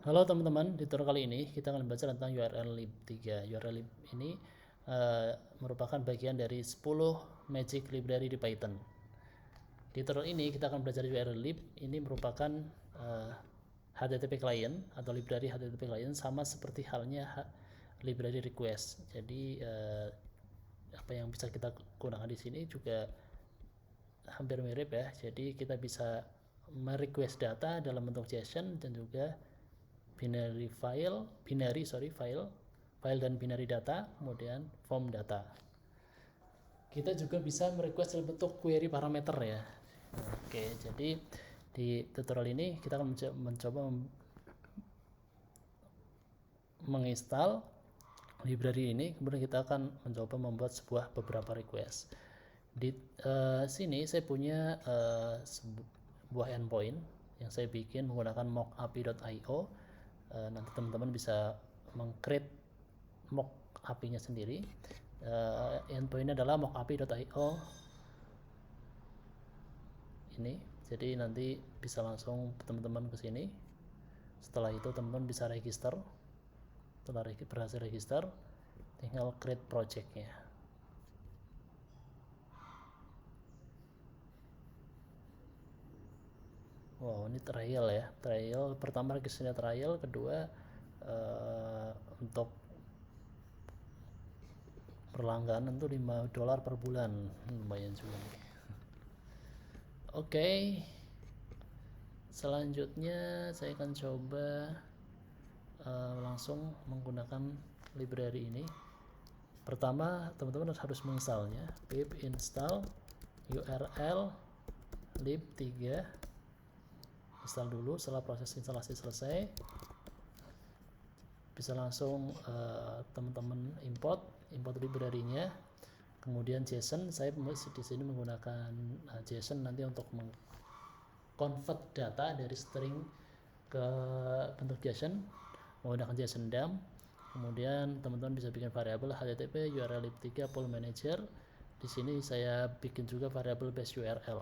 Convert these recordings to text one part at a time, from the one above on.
Halo teman-teman, di tutorial kali ini kita akan belajar tentang URL lib 3. URL lib ini merupakan bagian dari 10 magic library di Python. Di tutorial ini kita akan belajar URL lib. Ini merupakan HTTP client atau library HTTP client, sama seperti halnya library request. Jadi apa yang bisa kita gunakan di sini juga hampir mirip ya. Jadi kita bisa merequest data dalam bentuk JSON dan juga file dan binary data, kemudian form data. Kita juga bisa merequest dalam bentuk query parameter ya. Oke, jadi di tutorial ini kita akan mencoba menginstal library ini, kemudian kita akan mencoba membuat beberapa request. Di sini saya punya sebuah endpoint yang saya bikin menggunakan mockapi.io. Nanti teman-teman bisa meng-create mock API-nya sendiri. Endpoint-nya adalah mockapi.io ini. Jadi nanti bisa langsung teman-teman ke sini. Setelah itu teman-teman bisa register. Setelah berhasil register, tinggal create project-nya. Wow, ini trial ya. Trial pertama registernya trial, kedua untuk berlangganan tuh $5 per bulan, lumayan juga nih. Oke, selanjutnya saya akan coba langsung menggunakan library ini. Pertama teman-teman harus menginstalnya. Pip install url lib 3, install dulu. Setelah proses instalasi selesai, bisa langsung teman-teman import library-nya, kemudian JSON. Saya di sini menggunakan JSON nanti untuk mengconvert data dari string ke bentuk JSON menggunakan JSON dump. Kemudian teman-teman bisa bikin variabel HTTP URL lib 3 pool manager. Di sini saya bikin juga variabel base URL.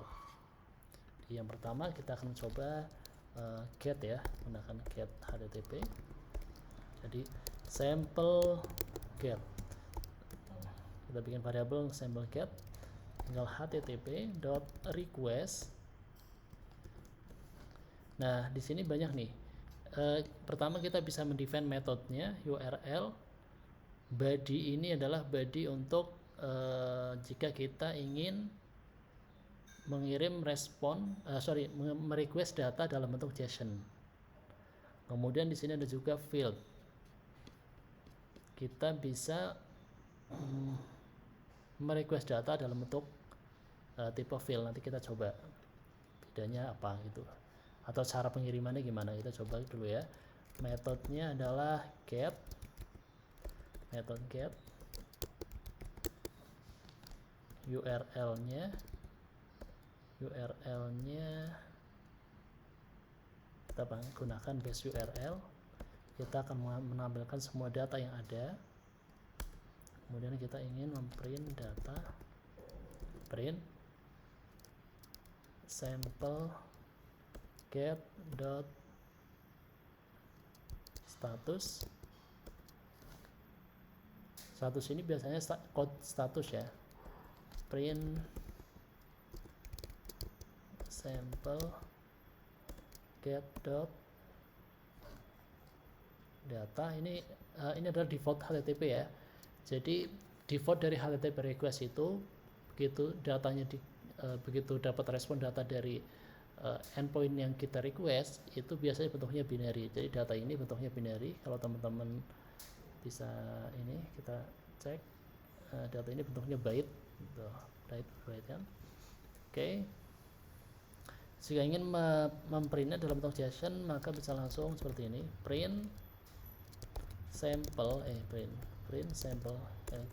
Jadi yang pertama kita akan coba get ya, menggunakan get HTTP. Jadi sample get, kita bikin variabel sample get, tinggal http request. Nah di sini banyak nih. Pertama kita bisa mendefine metodenya URL. Body ini adalah body untuk jika kita ingin mengirim merequest data dalam bentuk JSON. Kemudian di sini ada juga field. Kita bisa merequest data dalam bentuk tipe field. Nanti kita coba bedanya apa gitu, atau cara pengirimannya gimana, kita coba dulu ya. Metodenya adalah get, method get, URL-nya kita gunakan base URL. Kita akan menampilkan semua data yang ada. Kemudian kita ingin memprint data, print sample get dot status. Status ini biasanya code status ya. Print sample get dot data. Ini adalah default HTTP ya. Jadi default dari HTTP request itu begitu datanya begitu dapat respon data dari endpoint yang kita request, itu biasanya bentuknya binary. Jadi data ini bentuknya binary. Kalau teman-teman bisa ini kita cek, data ini bentuknya byte gitu. Byte kan. Oke. Jika ingin memprintnya dalam bentuk JSON, maka bisa langsung seperti ini, print sample print sample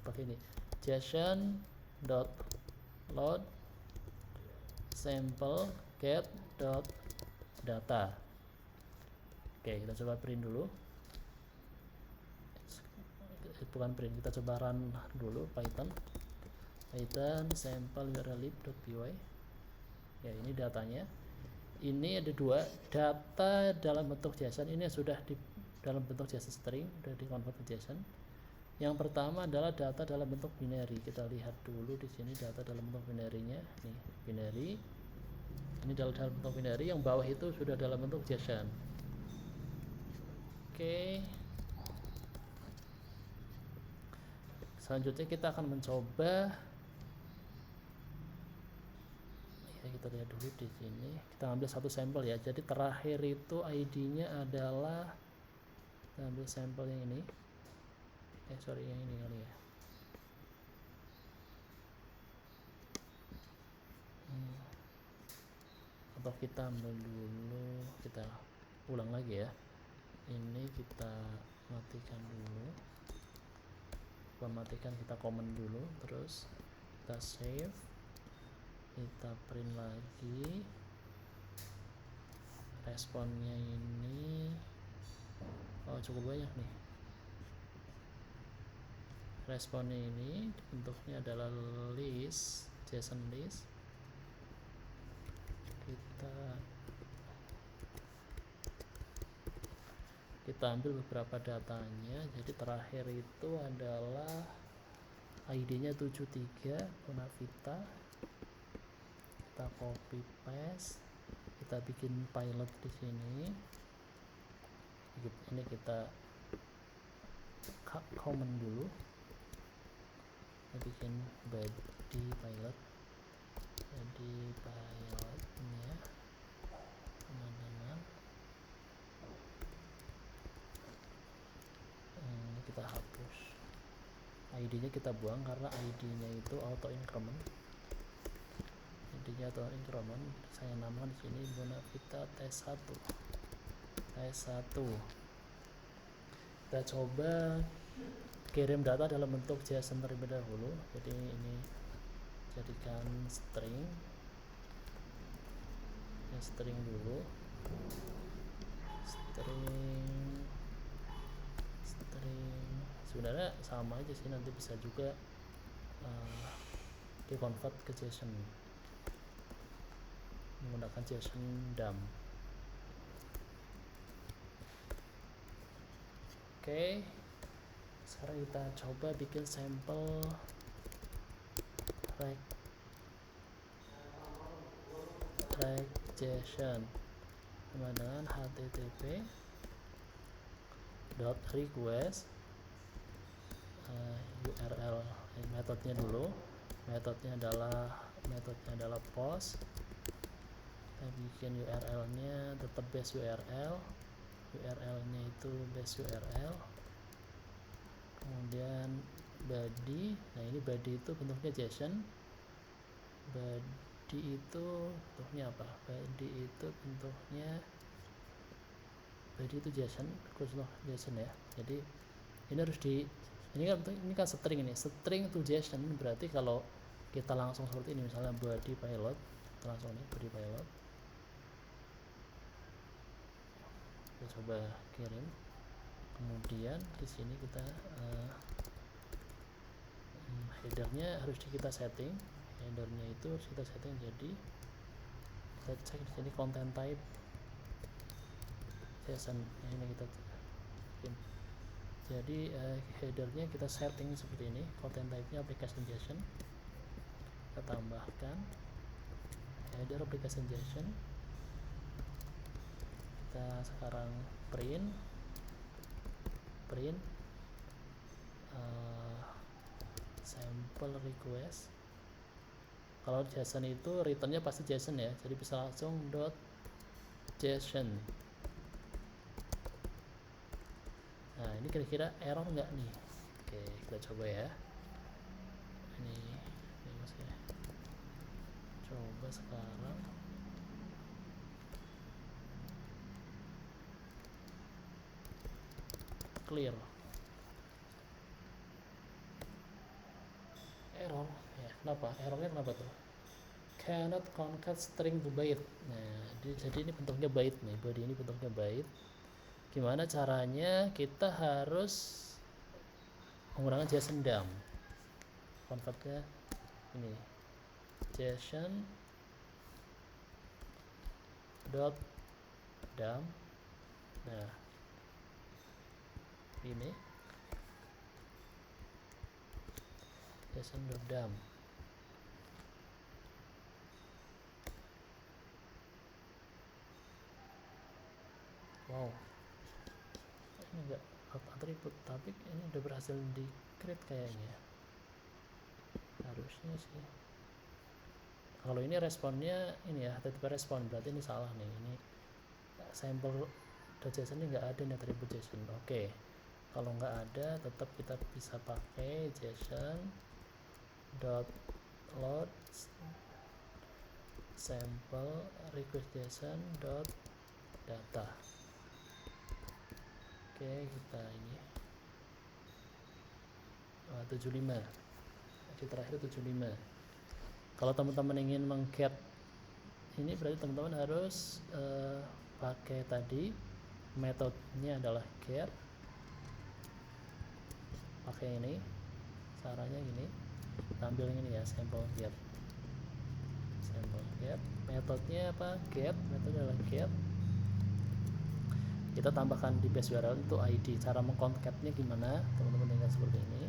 pakai ini JSON dot load sample get dot data. Oke, kita coba print dulu. Bukan print, kita coba run dulu Python sample url lib.py. Ya, ini datanya. ini ada dua, data dalam bentuk JSON ini sudah di dalam bentuk JSON string, sudah di convert ke JSON. Yang pertama adalah data dalam bentuk binary. Kita lihat dulu di sini data dalam bentuk binary-nya. Nih, binary. Ini dalam bentuk binary, yang bawah itu sudah dalam bentuk JSON. Oke. Selanjutnya kita akan mencoba, ya, kita lihat dulu di sini. Kita ambil satu sampel ya. Jadi terakhir itu ID-nya adalah, kita ambil sampel yang ini. Sorry, yang ini kali ya. Atau kita ambil dulu, kita ulang lagi ya. Ini kita matikan dulu. Matikan, kita comment dulu, terus kita save, kita print lagi. Responnya ini cukup banyak nih. Responnya ini bentuknya adalah list, JSON list. Kita ambil beberapa datanya. Jadi terakhir itu adalah ID-nya 73 Bonavita. Kita copy paste, kita bikin pilot di sini. Ini kita comment dulu. Kita bikin body pilot. Jadi pilotnya teman-teman, ini kita hapus. ID-nya kita buang karena ID-nya itu auto increment. ID-nya auto increment. Saya namakan di sini Bonavita T1. T1. Kita coba kirim data dalam bentuk JSON terlebih dahulu. Jadi ini jadikan string dulu, string sebenarnya sama aja sih, nanti bisa juga di convert ke JSON menggunakan JSON dump. Oke, sekarang kita coba bikin sampel rect JSON dengan http .request URL. Metodenya dulu, metodenya adalah post. Kita bikin URL-nya tetap base URL-nya itu base URL. Kemudian body, nah ini body itu bentuknya JSON. Body itu bentuknya apa? Body itu JSON, khusus JSON ya. Jadi ini harus ini kan string to JSON, berarti kalau kita langsung seperti ini, misalnya body pilot, kita langsung nih body pilot. Kita coba kirim. Kemudian di sini kita headernya harus kita setting. Headernya itu harus kita setting, jadi kita cek di sini content type JSON. Ini kita bikin. Jadi headernya kita setting seperti ini, content type-nya application JSON. Kita tambahkan header application JSON. Kita sekarang print sample request. Kalau JSON itu returnnya pasti JSON ya, jadi bisa langsung .json. Nah, ini kira-kira error nggak nih? Oke, kita coba ya. Ini masih. Coba sekarang. Clear. Error. Ya, kenapa? Errornya kenapa tuh? Cannot concat string to byte. Nah, jadi ini bentuknya byte nih. Body ini bentuknya byte. Gimana caranya? Kita harus menggunakan JSON dump. Convertnya ini JSON dot dump. Nah ini JSON dot dump. Wow, ini enggak atribut, tapi ini udah berhasil di create kayaknya, harusnya sih. Kalau ini responnya ini ya, tipe respon, berarti ini salah nih. Ini sampel.json ini nggak ada nih atribut JSON. Oke, kalau nggak ada tetap kita bisa pakai JSON dot load sample request JSON dot data. Oke, kita ini 75, jadi terakhir 75. Kalau teman-teman ingin meng-get ini, berarti teman-teman harus pakai tadi metodenya adalah get, pakai ini, caranya gini, tampil ini ya, sample get, metodenya apa, get, metodenya adalah get, kita tambahkan di base URL itu ID. Cara mengconcatnya gimana, teman-teman tinggal seperti ini.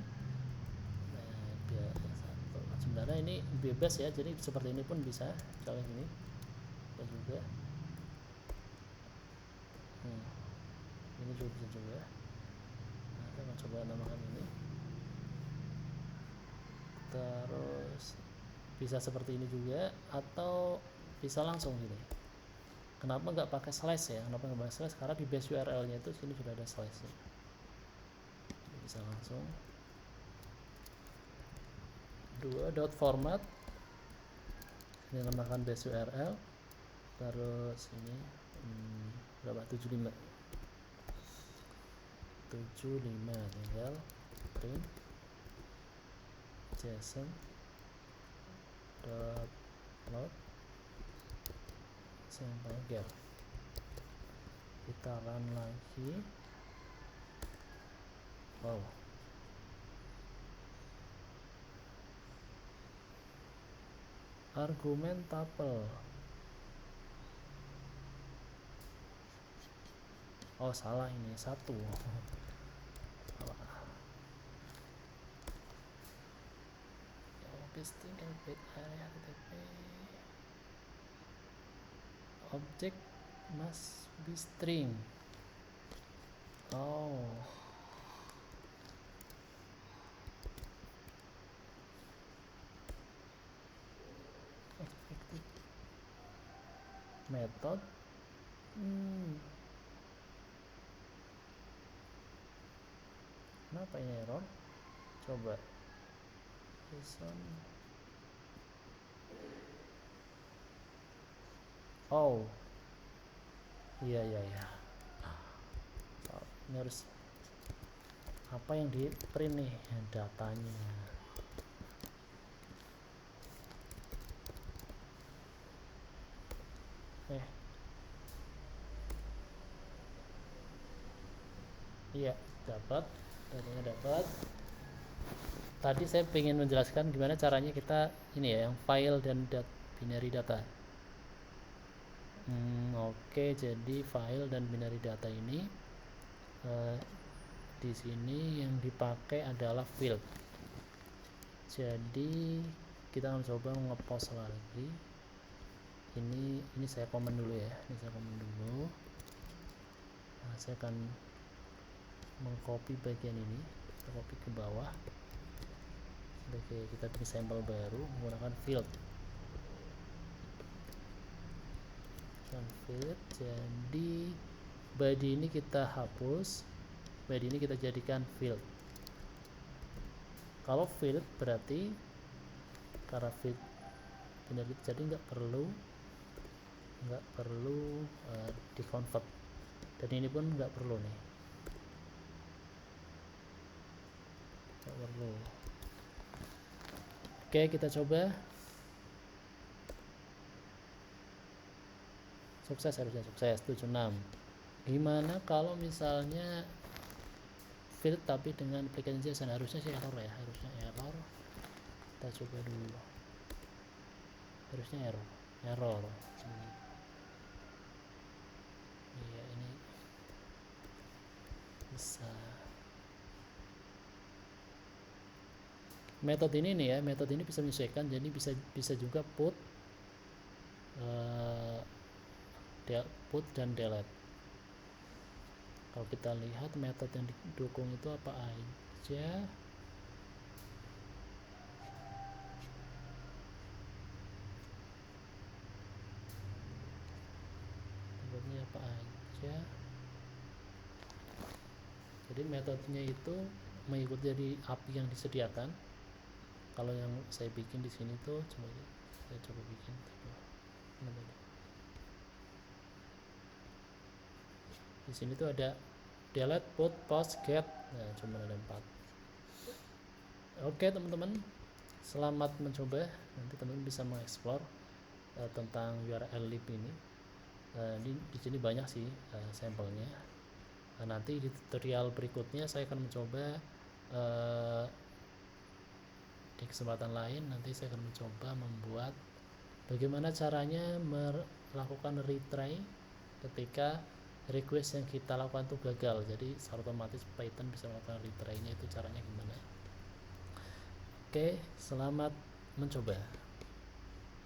Nah, sebenarnya ini bebas ya, jadi seperti ini pun bisa, misalnya gini bisa juga, ini juga bisa juga. Nah, kita akan coba namakan ini, terus bisa seperti ini juga, atau bisa langsung gini. Kenapa nggak pakai slash ya? Kenapa nggak pakai slash? Karena di base URL-nya itu sini sudah ada slash-nya. Bisa langsung 2.format, ini namakan base URL, terus ini berapa, 75, tinggal print JSON dot load sample get. Kita run lagi. Wow, argumen tuple. Oh salah, ini satu. Pasting embed area HTTP. Object must be string. Oh, expected method. Kenapa ini error? Coba JSON. Oh iya. Ini harus apa yang di print nih, datanya. Iya, dapat, datanya dapat. Tadi saya ingin menjelaskan gimana caranya kita ini ya, yang file dan binary data. Oke, jadi file dan binary data ini di sini yang dipakai adalah field. Jadi kita akan coba ngepost lagi. Ini saya komen dulu ya. Nah, saya akan mengcopy bagian ini, kita copy ke bawah. Oke, kita bikin sampel baru menggunakan field. Jadi body ini kita hapus, body ini kita jadikan field. Kalau field berarti karena field benar, jadi nggak perlu di convert, dan ini pun nggak perlu nih, nggak perlu. Oke, kita coba. Sukses, harusnya sukses, 76. Gimana kalau misalnya field tapi dengan aplikasi JSON? Harusnya sih error ya, error. Kita coba dulu. Harusnya error. bisa. Metode ini nih ya, metode ini bisa menyesuaikan, jadi bisa juga put put dan delete. Kalau kita lihat metode yang didukung itu apa aja, metodenya apa aja. Jadi metodenya itu mengikuti dari API yang disediakan. Kalau yang saya bikin di sini tuh saya coba bikin di sini tuh ada delete, put, post, get. Nah, cuma ada 4. Oke teman-teman, selamat mencoba. Nanti teman-teman bisa mengeksplor tentang URL lib ini. Di sini banyak sih sampelnya. Nanti di tutorial berikutnya saya akan mencoba di kesempatan lain. Nanti saya akan mencoba membuat bagaimana caranya melakukan retry ketika request yang kita lakukan itu gagal. Jadi secara otomatis Python bisa melakukan retry-nya, itu caranya gimana. Oke, selamat mencoba.